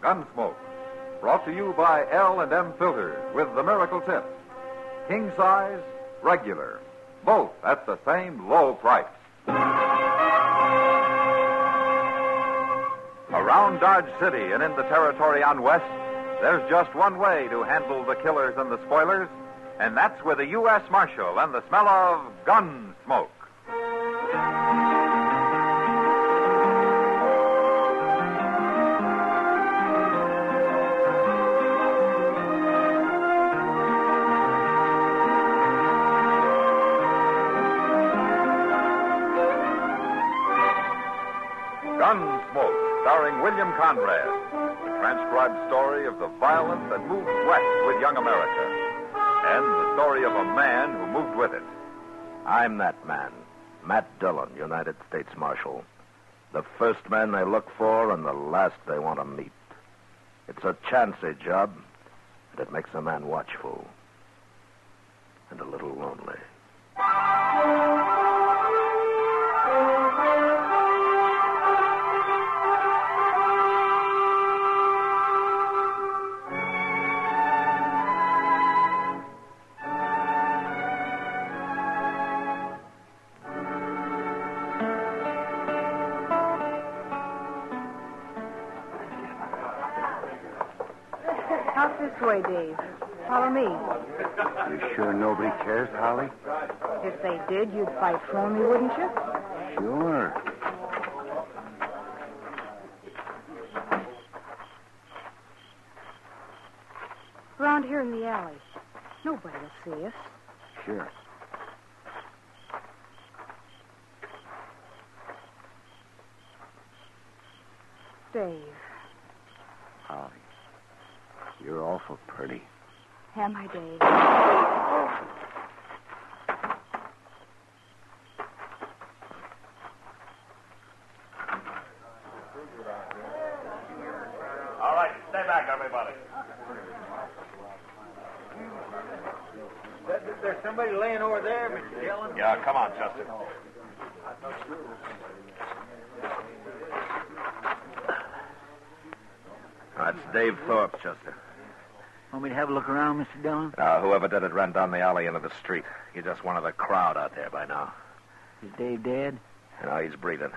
Gunsmoke. Brought to you by L&M Filters with the miracle tip. King size, regular. Both at the same low price. Around Dodge City and in the territory on West, there's just one way to handle the killers and the spoilers, and that's with a U.S. Marshal and the smell of Gunsmoke. Gunsmoke, starring William Conrad, the transcribed story of the violence that moved west with young America, and the story of a man who moved with it. I'm that man, Matt Dillon, United States Marshal. The first man they look for and the last they want to meet. It's a chancy job, and it makes a man watchful and a little lonely. Out this way, Dave. Follow me. You sure nobody cares, Holly? If they did, you'd fight for me, wouldn't you? Sure. Around here in the alley. Nobody will see us. Sure. Dave. Holly, you're awful pretty. Am I, Dave? All right, stay back, everybody. There's somebody laying over there, Mr. Dillon. Yeah, come on, Chester. That's Dave Thorpe, Chester. Want me to have a look around, Mr. Dillon? Whoever did it ran down the alley into the street. He's just one of the crowd out there by now. Is Dave dead? He's breathing.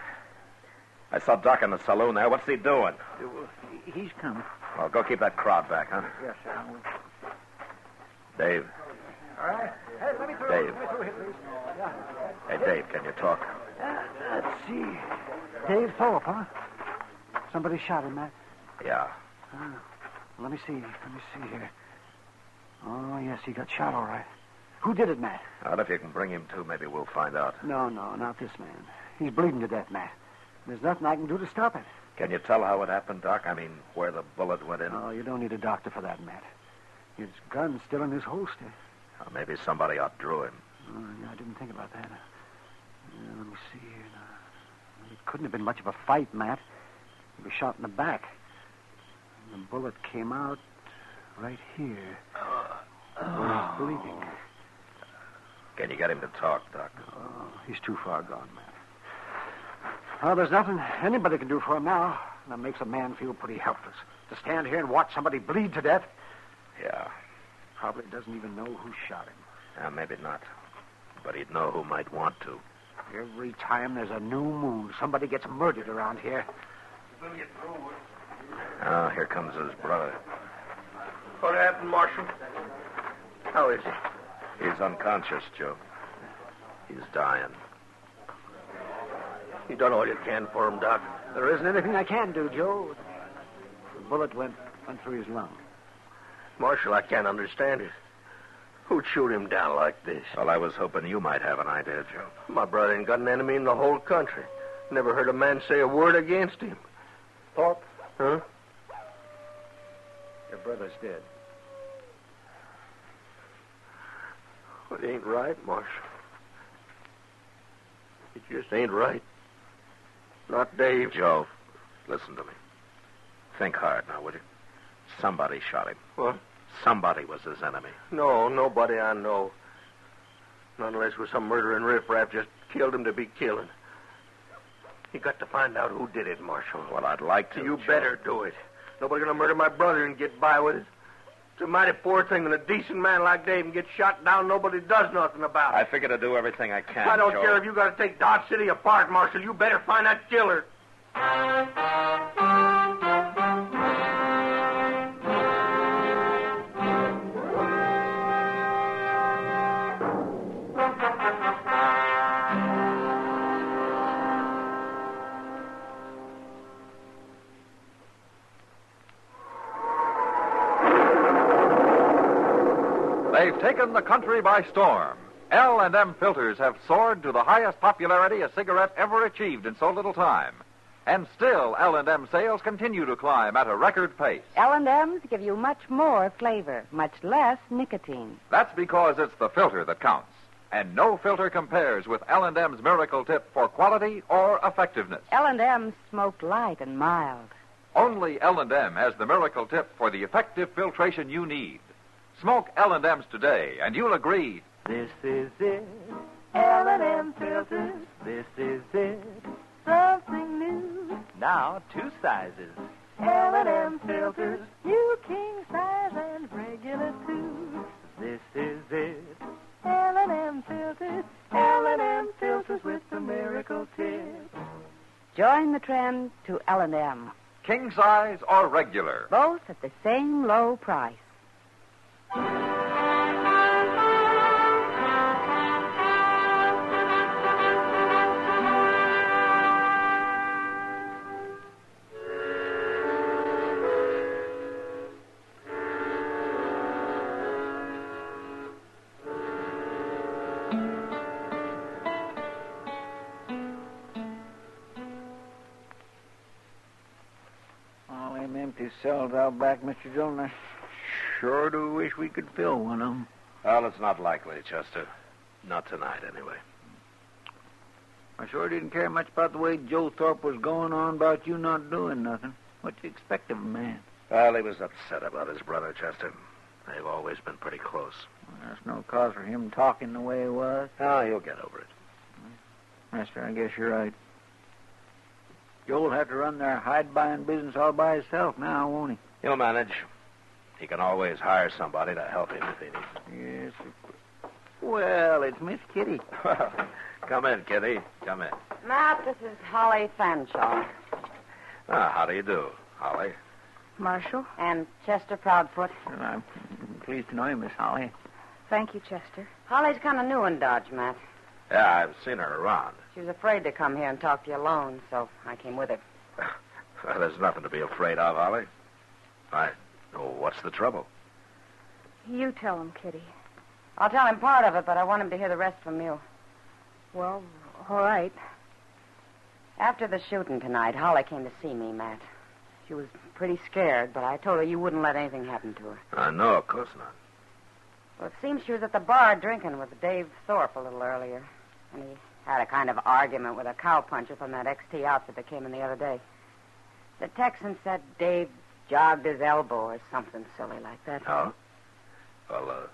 I saw Doc in the saloon there. What's he doing? He's coming. Well, go keep that crowd back, huh? Yes, sir. I will. Dave. All right. Hey, let me through. Dave. Let me through here, please. Yeah. Hey, Dave, can you talk? Let's see. Dave Thorpe, huh? Somebody shot him, Matt. Yeah. Let me see here. Oh, yes, he got shot all right. Who did it, Matt? Well, if you can bring him to, maybe we'll find out. No, not this man. He's bleeding to death, Matt. There's nothing I can do to stop it. Can you tell how it happened, Doc? I mean, where the bullet went in? Oh, you don't need a doctor for that, Matt. His gun's still in his holster. Maybe somebody outdrew him. Oh, yeah, I didn't think about that. Let me see here now. It couldn't have been much of a fight, Matt. He was shot in the back. And the bullet came out right here. Where he's bleeding. Can you get him to talk, Doc? Oh, he's too far gone, Matt. Well, there's nothing anybody can do for him now. And that makes a man feel pretty helpless. To stand here and watch somebody bleed to death. Yeah. Probably doesn't even know who shot him. Maybe not. But he'd know who might want to. Every time there's a new moon, somebody gets murdered around here. Here comes his brother. What happened, Marshal? How is he? He's unconscious, Joe. He's dying. You done all you can for him, Doc. There isn't anything I can do, Joe. The bullet went through his lung. Marshal, I can't understand it. Who'd shoot him down like this? Well, I was hoping you might have an idea, Joe. My brother ain't got an enemy in the whole country. Never heard a man say a word against him. Thorpe? Huh? Your brother's dead. Well, it ain't right, Marshal. It just ain't right. Not Dave. Joe, listen to me. Think hard now, would you? Somebody shot him. What? Somebody was his enemy. No, nobody I know. Not unless it was some murdering riffraff just killed him to be killing. You got to find out who did it, Marshal. Well, I'd like to. You Joe. better do it. Nobody gonna murder my brother and get by with it. It's a mighty poor thing when a decent man like Dave gets shot down, nobody does nothing about it. I figure to do everything I can, I don't Joe. care if you got to take Dodge City apart, Marshal. You better find that killer. They've taken the country by storm. L&M filters have soared to the highest popularity a cigarette ever achieved in so little time. And still, L&M sales continue to climb at a record pace. L&M's give you much more flavor, much less nicotine. That's because it's the filter that counts. And no filter compares with L&M's Miracle Tip for quality or effectiveness. L&M's smoke light and mild. Only L&M has the Miracle Tip for the effective filtration you need. Smoke L&M's today, and you'll agree. This is it. L&M filters. This is it. Something new. Now 2 sizes. L&M filters. New king size and regular too. This is it. L&M filters. L&M filters with the Miracle Tip. Join the trend to L&M. King size or regular. Both at the same low price. All them empty cells out back, Mr. Dillon, I sure do wish we could fill one of them. Well, it's not likely, Chester. Not tonight, anyway. I sure didn't care much about the way Joe Thorpe was going on about you not doing nothing. What you expect of a man? Well, he was upset about his brother, Chester. They've always been pretty close. Well, there's no cause for him talking the way he was. Oh, he'll get over it. Mister, I guess you're right. Joe'll have to run their hide-buying business all by himself now, won't he? He'll manage. He can always hire somebody to help him if he needs. Yes. Well, it's Miss Kitty. Come in, Kitty. Come in. Matt, this is Holly Fanshawe. How do you do, Holly? Marshal? And Chester Proudfoot. Well, I'm pleased to know you, Miss Holly. Thank you, Chester. Holly's kind of new in Dodge, Matt. Yeah, I've seen her around. She was afraid to come here and talk to you alone, so I came with her. Well, there's nothing to be afraid of, Holly. What's the trouble? You tell him, Kitty. I'll tell him part of it, but I want him to hear the rest from you. Well, all right. After the shooting tonight, Holly came to see me, Matt. She was pretty scared, but I told her you wouldn't let anything happen to her. No, of course not. Well, it seems she was at the bar drinking with Dave Thorpe a little earlier. And he had a kind of argument with a cowpuncher from that XT outfit that came in the other day. The Texan said Dave jogged his elbow or something silly like that. Oh? Well,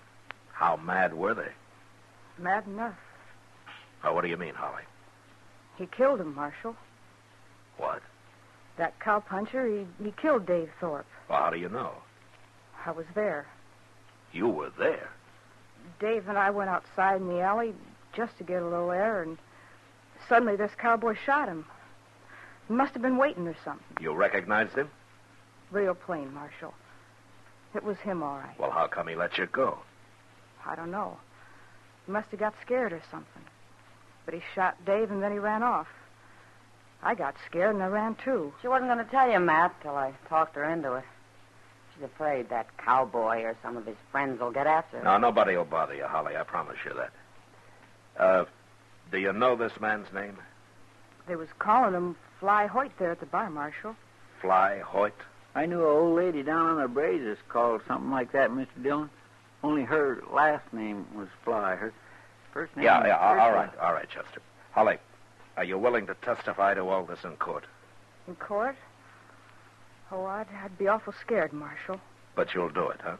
how mad were they? Mad enough. Oh, what do you mean, Holly? He killed him, Marshal. What? That cowpuncher, he killed Dave Thorpe. Well, how do you know? I was there. You were there? Dave and I went outside in the alley just to get a little air, and suddenly this cowboy shot him. He must have been waiting or something. You recognized him? Real plain, Marshal. It was him, all right. Well, how come he let you go? I don't know. He must have got scared or something. But he shot Dave, and then he ran off. I got scared, and I ran, too. She wasn't going to tell you, Matt, till I talked her into it. She's afraid that cowboy or some of his friends will get after her. No, nobody will bother you, Holly. I promise you that. Do you know this man's name? They was calling him Fly Hoyt there at the bar, Marshal. Fly Hoyt? I knew an old lady down on the Brazos called something like that, Mr. Dillon. Only her last name was Fly. Her first name Yeah, was all right, Chester. Holly, are you willing to testify to all this in court? In court? Oh, I'd be awful scared, Marshal. But you'll do it, huh?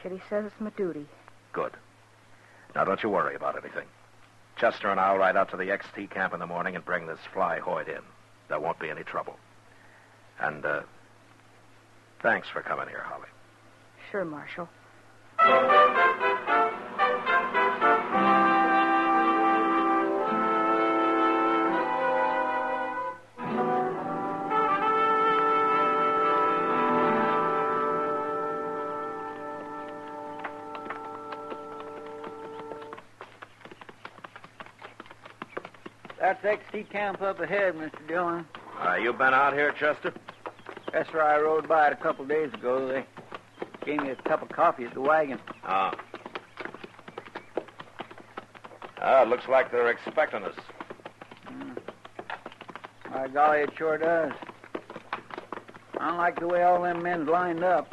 Kitty says it's my duty. Good. Now, don't you worry about anything. Chester and I'll ride out to the XT camp in the morning and bring this Fly Hoyt in. There won't be any trouble. And, Thanks for coming here, Holly. Sure, Marshal. That's XT camp up ahead, Mr. Dillon. You been out here, Chester? That's where I rode by it a couple of days ago. They gave me a cup of coffee at the wagon. It looks like they're expecting us. By golly, it sure does. I don't like the way all them men's lined up.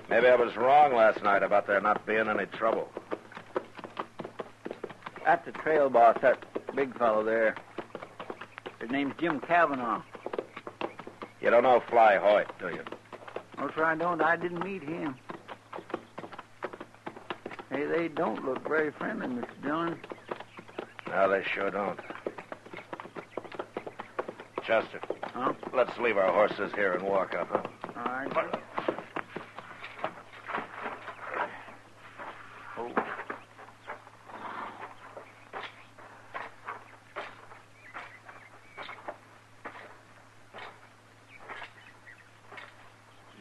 Maybe I was wrong last night about there not being any trouble. That's the trail boss, that big fellow there. His name's Jim Cavanaugh. You don't know Fly Hoyt, do you? No, sir, I don't. I didn't meet him. Hey, they don't look very friendly, Mr. Dillon. No, they sure don't. Chester. Huh? Let's leave our horses here and walk up, huh? All right. Sir.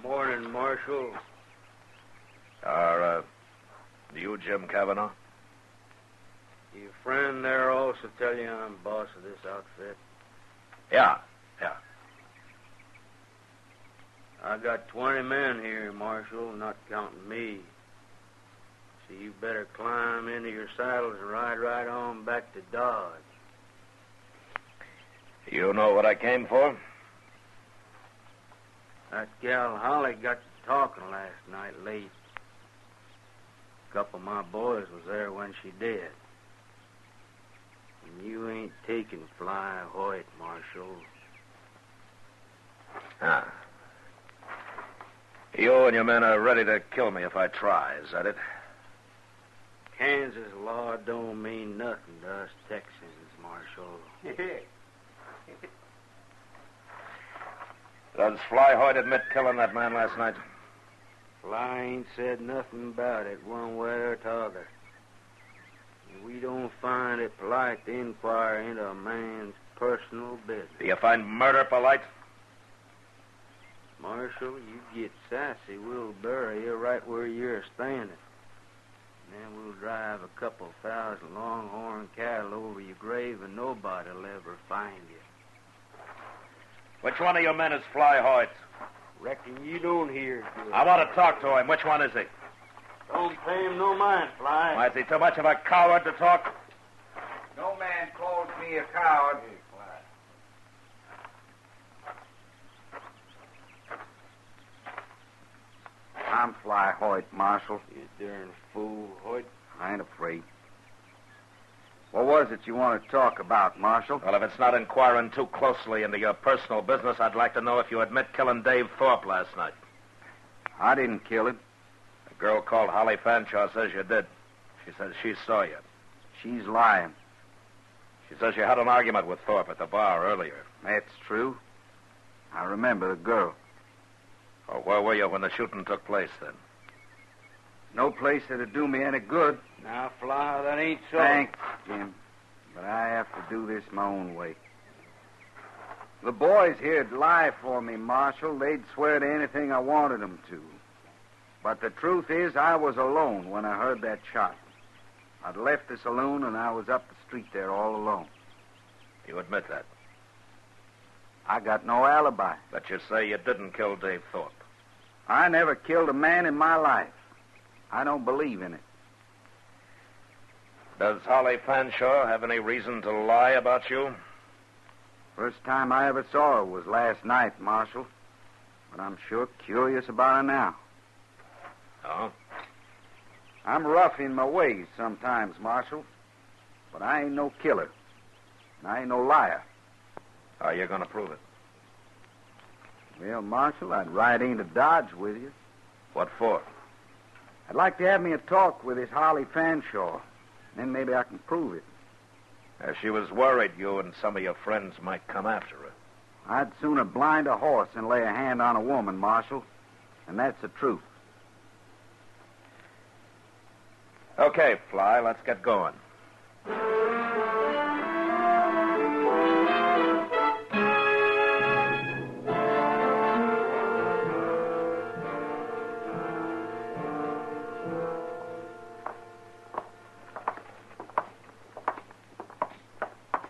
Morning, Marshal. You Jim Cavanaugh? Your friend there also tell you I'm boss of this outfit? Yeah. I got 20 men here, Marshal, not counting me. So you better climb into your saddles and ride right on back to Dodge. You know what I came for? That gal Holly got to talking last night late. A couple of my boys was there when she did. And you ain't taking Fly Hoyt, Marshal. You and your men are ready to kill me if I try, is that it? Kansas law don't mean nothing to us Texans, Marshal. Does Fly Hoyt admit killing that man last night? Fly ain't said nothing about it one way or t'other. We don't find it polite to inquire into a man's personal business. Do you find murder polite? Marshal, you get sassy, we'll bury you right where you're standing. And then we'll drive a couple thousand longhorn cattle over your grave and nobody'll ever find you. Which one of your men is Fly Hoyt? Reckon you don't hear good. I want to talk to him. Which one is he? Don't pay him no mind, Fly. Why, is he too much of a coward to talk? No man calls me a coward. I'm Fly Hoyt, Marshal. You darn fool, Hoyt. I ain't afraid. What was it you want to talk about, Marshal? Well, if it's not inquiring too closely into your personal business, I'd like to know if you admit killing Dave Thorpe last night. I didn't kill him. A girl called Holly Fanshaw says you did. She says she saw you. She's lying. She says you had an argument with Thorpe at the bar earlier. That's true. I remember the girl. Well, where were you when the shooting took place, then? No place that'd do me any good. Now, Fly, that ain't so. Thanks, Jim. But I have to do this my own way. The boys here'd lie for me, Marshal. They'd swear to anything I wanted them to. But the truth is, I was alone when I heard that shot. I'd left the saloon, and I was up the street there all alone. You admit that? I got no alibi. But you say you didn't kill Dave Thorpe. I never killed a man in my life. I don't believe in it. Does Holly Fanshaw have any reason to lie about you? First time I ever saw her was last night, Marshal. But I'm sure curious about her now. Oh? I'm rough in my ways sometimes, Marshal. But I ain't no killer. And I ain't no liar. How are you going to prove it? Well, Marshal, I'd ride into Dodge with you. What for? I'd like to have me a talk with this Holly Fanshaw. Then maybe I can prove it. She was worried you and some of your friends might come after her. I'd sooner blind a horse than lay a hand on a woman, Marshal. And that's the truth. Okay, Fly, let's get going.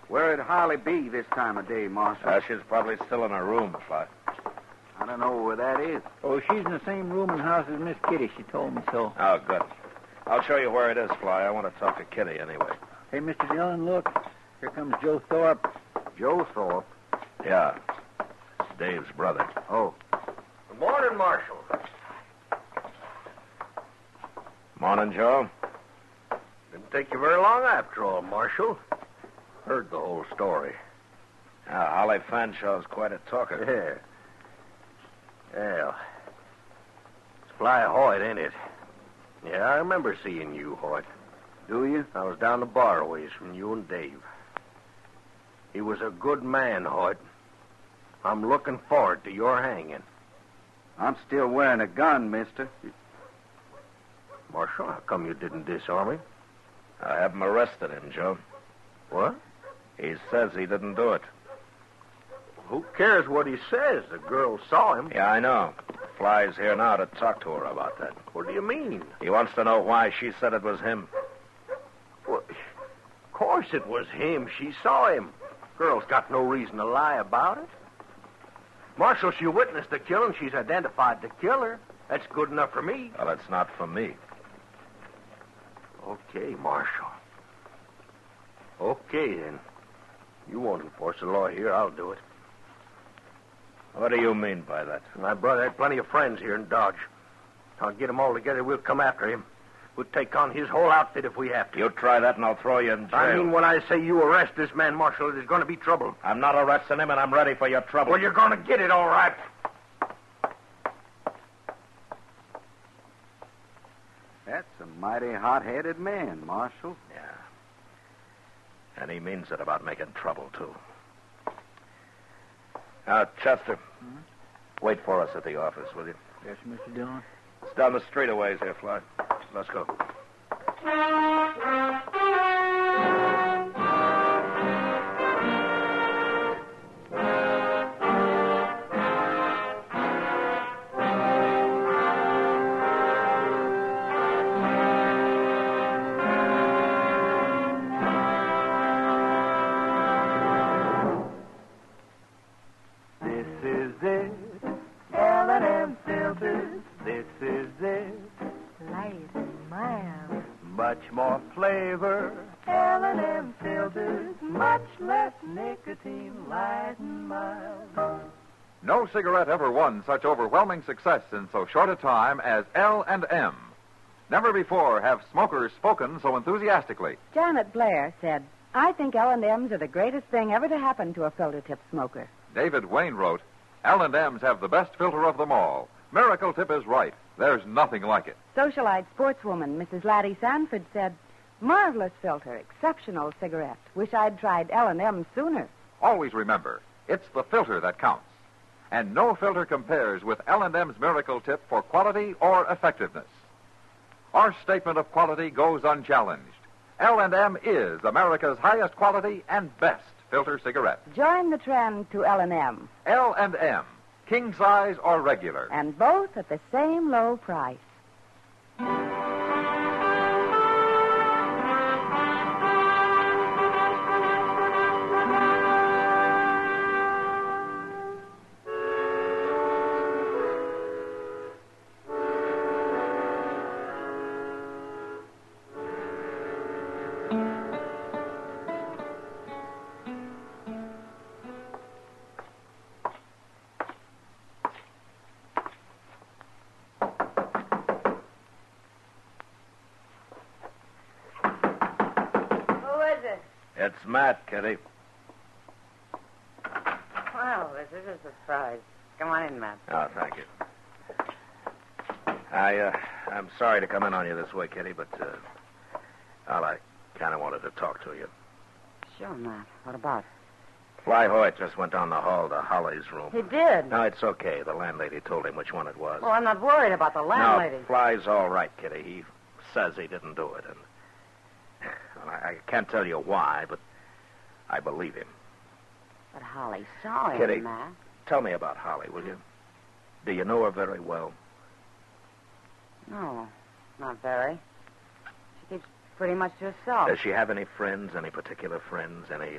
Where'd Holly be this time of day, Marshal? She's probably still in her room, Fly. I don't know where that is. Oh, she's in the same room and house as Miss Kitty. She told me so. Oh, good. I'll show you where it is, Fly. I want to talk to Kitty anyway. Hey, Mr. Dillon, look. Here comes Joe Thorpe. Joe Thorpe? Yeah. It's Dave's brother. Oh. Good morning, Marshal. Morning, Joe. Didn't take you very long after all, Marshal. Heard the whole story. Yeah, Holly Fanshaw's quite a talker. Yeah. It's Fly Hoyt, ain't it? Yeah, I remember seeing you, Hoyt. Do you? I was down the bar a ways from you and Dave. He was a good man, Hoyt. I'm looking forward to your hanging. I'm still wearing a gun, mister. Marshal, how come you didn't disarm him? I have him arrested him, Joe. What? He says he didn't do it. Who cares what he says? The girl saw him. Yeah, I know. Fly's here now to talk to her about that. What do you mean? He wants to know why she said it was him. Well, of course it was him. She saw him. Girl's got no reason to lie about it. Marshal, she witnessed the killing. She's identified the killer. That's good enough for me. Well, it's not for me. Okay, Marshal. Okay, then. You won't enforce the law here. I'll do it. What do you mean by that? My brother had plenty of friends here in Dodge. I'll get them all together. We'll come after him. We'll take on his whole outfit if we have to. You try that and I'll throw you in jail. I mean, when I say you arrest this man, Marshal, there's going to be trouble. I'm not arresting him and I'm ready for your trouble. Well, you're going to get it, all right. That's a mighty hot-headed man, Marshal. Yeah. And he means it about making trouble, too. Chester, wait for us at the office, will you? Yes, Mr. Dillon. It's down the street a ways here, Fly. Let's go. Much more flavor, L&M filters, much less nicotine, light and mild. No cigarette ever won such overwhelming success in so short a time as L&M. Never before have smokers spoken so enthusiastically. Janet Blair said, I think L&Ms are the greatest thing ever to happen to a filter-tip smoker. David Wayne wrote, L&Ms have the best filter of them all. Miracle Tip is right. There's nothing like it. Socialite sportswoman Mrs. Laddie Sanford said, marvelous filter, exceptional cigarette. Wish I'd tried L&M sooner. Always remember, it's the filter that counts. And no filter compares with L&M's Miracle Tip for quality or effectiveness. Our statement of quality goes unchallenged. L&M is America's highest quality and best filter cigarette. Join the trend to L&M. L&M, king size or regular. And both at the same low price. It's Matt, Kitty. Well, this is a surprise. Come on in, Matt. Oh, thank you. I'm sorry to come in on you this way, Kitty, but, I kind of wanted to talk to you. Sure, Matt. What about? Fly Hoyt just went down the hall to Holly's room. He did? No, it's okay. The landlady told him which one it was. Well, I'm not worried about the landlady. No, Fly's all right, Kitty. He says he didn't do it. And well, I can't tell you why, but I believe him. But Holly saw him, Kitty, Matt. tell me about Holly, will you? Do you know her very well? No, not very. She keeps pretty much to herself. Does she have any friends, any particular friends, any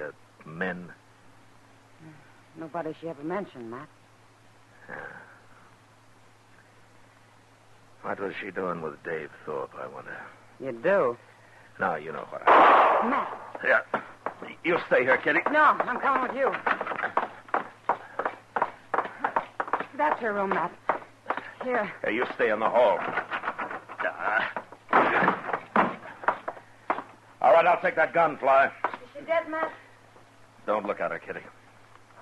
men? Nobody she ever mentioned, Matt. What was she doing with Dave Thorpe, I wonder? You do? No, you know what I... Matt. Yeah. You stay here, Kitty. No, I'm coming with you. That's your room, Matt. Here. Hey, you stay in the hall. All right, I'll take that gun, Fly. Is she dead, Matt? Don't look at her, Kitty.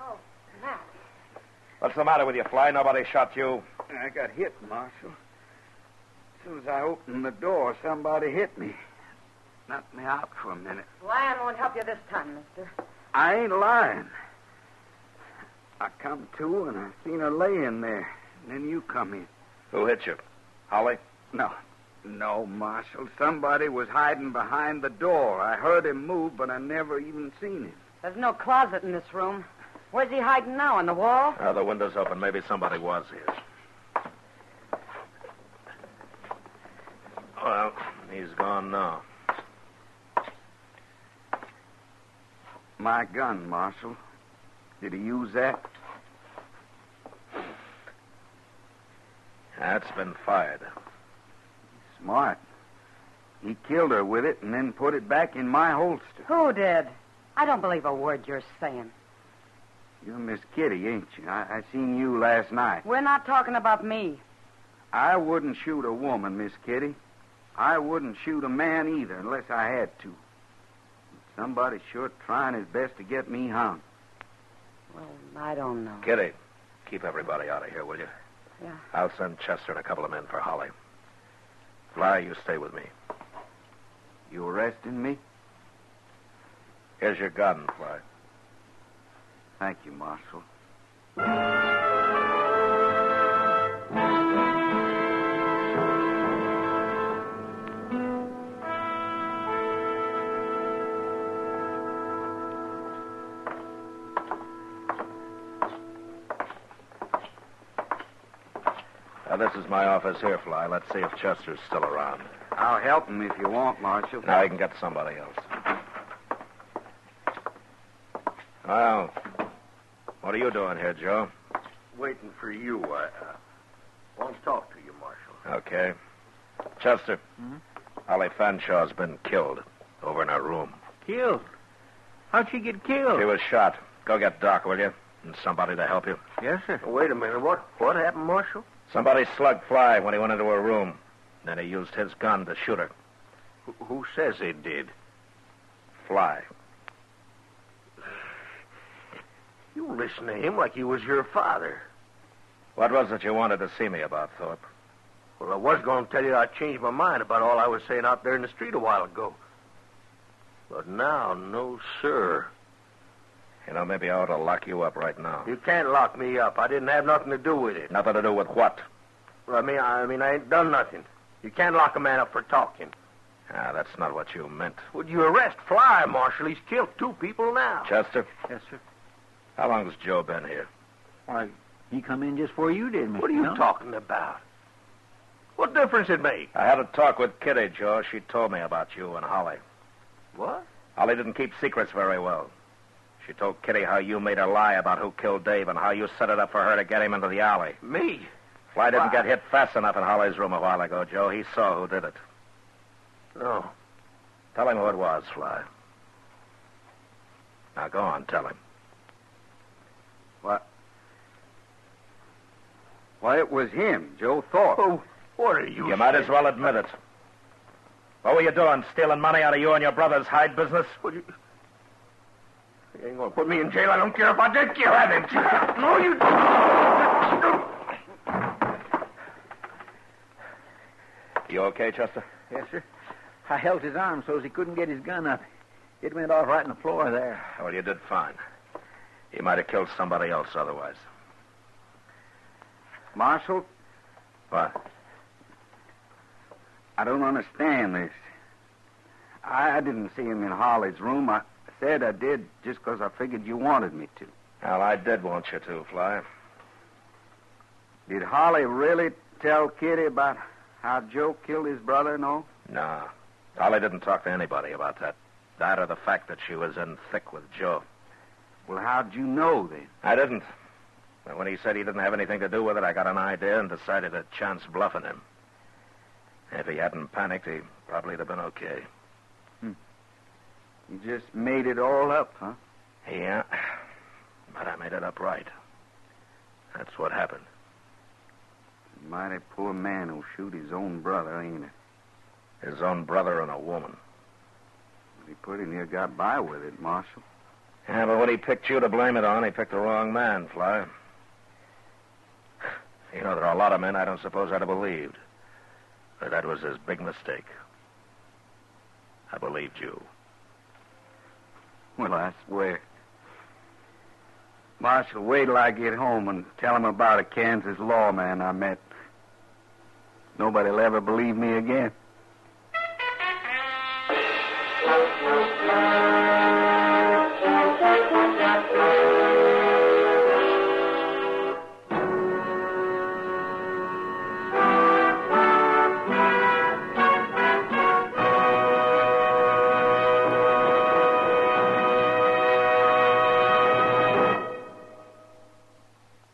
Oh, Matt. What's the matter with you, Fly? Nobody shot you. I got hit, Marshal. As soon as I opened the door, somebody hit me. Knocked me out for a minute. Lying won't help you this time, mister. I ain't lying. I come to and I seen her laying there. And then you come in. Who hit you? Holly? No, Marshal. Somebody was hiding behind the door. I heard him move, but I never even seen him. There's no closet in this room. Where's he hiding now, on the wall? The window's open. Maybe somebody was here. Well, he's gone now. My gun, Marshal. Did he use that? That's been fired. Smart. He killed her with it and then put it back in my holster. Who did? I don't believe a word you're saying. You're Miss Kitty, ain't you? I seen you last night. We're not talking about me. I wouldn't shoot a woman, Miss Kitty. I wouldn't shoot a man either unless I had to. Somebody's sure trying his best to get me hung. Well, I don't know. Kitty, keep everybody out of here, will you? Yeah. I'll send Chester and a couple of men for Holly. Fly, you stay with me. You arresting me? Here's your gun, Fly. Thank you, Marshal. This is my office here, Fly. Let's see if Chester's still around. I'll help him if you want, Marshal. Now you can get somebody else. Well, what are you doing here, Joe? Waiting for you. I want to talk to you, Marshal. Okay. Chester, Holly Fanshaw's been killed over in her room. Killed? How'd she get killed? She was shot. Go get Doc, will you? And somebody to help you. Yes, sir. Wait a minute. What happened, Marshal? Somebody slugged Fly when he went into her room. Then he used his gun to shoot her. Who says he did? Fly. You listen to him like he was your father. What was it you wanted to see me about, Thorpe? Well, I was going to tell you I changed my mind about all I was saying out there in the street a while ago. But now, no, sir. You know, maybe I ought to lock you up right now. You can't lock me up. I didn't have nothing to do with it. Nothing to do with what? Well, I mean, I ain't done nothing. You can't lock a man up for talking. That's not what you meant. Would you arrest Fly, Marshal? He's killed 2 people now. Chester, Yes, sir. how long has Joe been here? Why, he come in just before you did, Mr. What are you Dillon. talking about? What difference it make? I had a talk with Kitty, Joe. She told me about you and Holly. What? Holly didn't keep secrets very well. She told Kitty how you made her lie about who killed Dave and how you set it up for her to get him into the alley. Me? Fly didn't Why? get hit fast enough in Holly's room a while ago, Joe. He saw who did it. No. Tell him who it was, Fly. Now, go on, tell him. What? Why, it was him, Joe Thorpe. Oh, what are you You might as well admit it. What were you doing, stealing money out of you and your brother's hide business? You ain't going to put me in jail. I don't care if I did kill him. No, you... You okay, Chester? Yes, sir. I held his arm so he couldn't get his gun up. It went off right on the floor there. Well, you did fine. He might have killed somebody else otherwise. Marshal, What? I don't understand this. I didn't see him in Holly's room. I said I did just because I figured you wanted me to. Well, I did want you to, Fly. Did Holly really tell Kitty about how Joe killed his brother and all? No. Holly didn't talk to anybody about that. That or the fact that she was in thick with Joe. Well, how'd you know then? I didn't. But when he said he didn't have anything to do with it, I got an idea and decided to chance bluffing him. If he hadn't panicked, he probably'd have been okay. You just made it all up, huh? Yeah. But I made it up right. That's what happened. Mighty poor man who'll shoot his own brother, ain't it? His own brother and a woman. He pretty near got by with it, Marshal. Yeah, but when he picked you to blame it on, he picked the wrong man, Fly. You know, there are a lot of men I don't suppose I'd have believed. But that was his big mistake. I believed you. Well, I swear. Marshal, wait till I get home and tell him about a Kansas lawman I met. Nobody'll ever believe me again.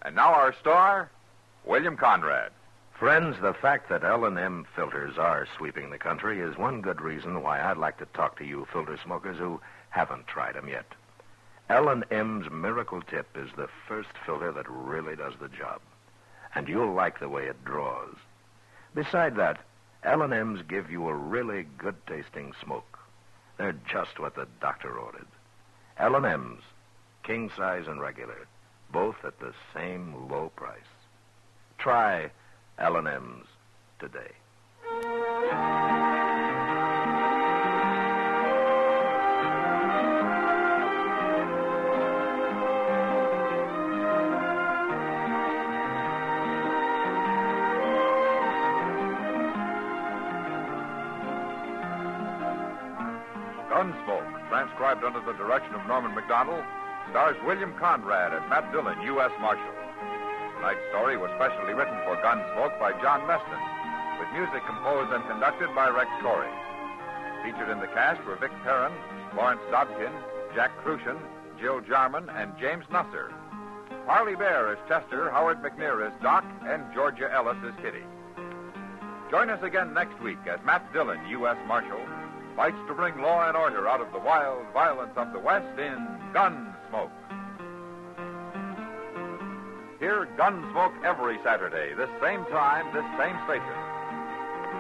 And now our star, William Conrad. Friends, the fact that L&M filters are sweeping the country is one good reason why I'd like to talk to you filter smokers who haven't tried them yet. L&M's Miracle Tip is the first filter that really does the job. And you'll like the way it draws. Beside that, L&M's give you a really good-tasting smoke. They're just what the doctor ordered. L&M's, king size and regular, both at the same low price. Try L&M's today. Gunsmoke, transcribed under the direction of Norman Macdonnell, stars William Conrad and Matt Dillon, U.S. Marshal. Tonight's story was specially written for Gunsmoke by John Meston, with music composed and conducted by Rex Corey. Featured in the cast were Vic Perrin, Lawrence Dobkin, Jack Crucian, Jill Jarman, and James Nusser. Harley Bear as Chester, Howard McNear as Doc, and Georgia Ellis as Kitty. Join us again next week as Matt Dillon, U.S. Marshal, fights to bring law and order out of the wild violence of the West in Gunsmoke. Hear Gunsmoke every Saturday, this same time, this same station.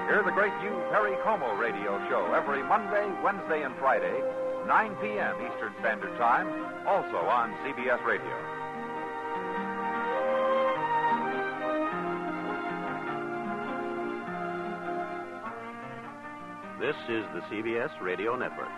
Hear the great Hugh Perry Como radio show every Monday, Wednesday, and Friday, 9 p.m. Eastern Standard Time, also on CBS Radio. This is the CBS Radio Network.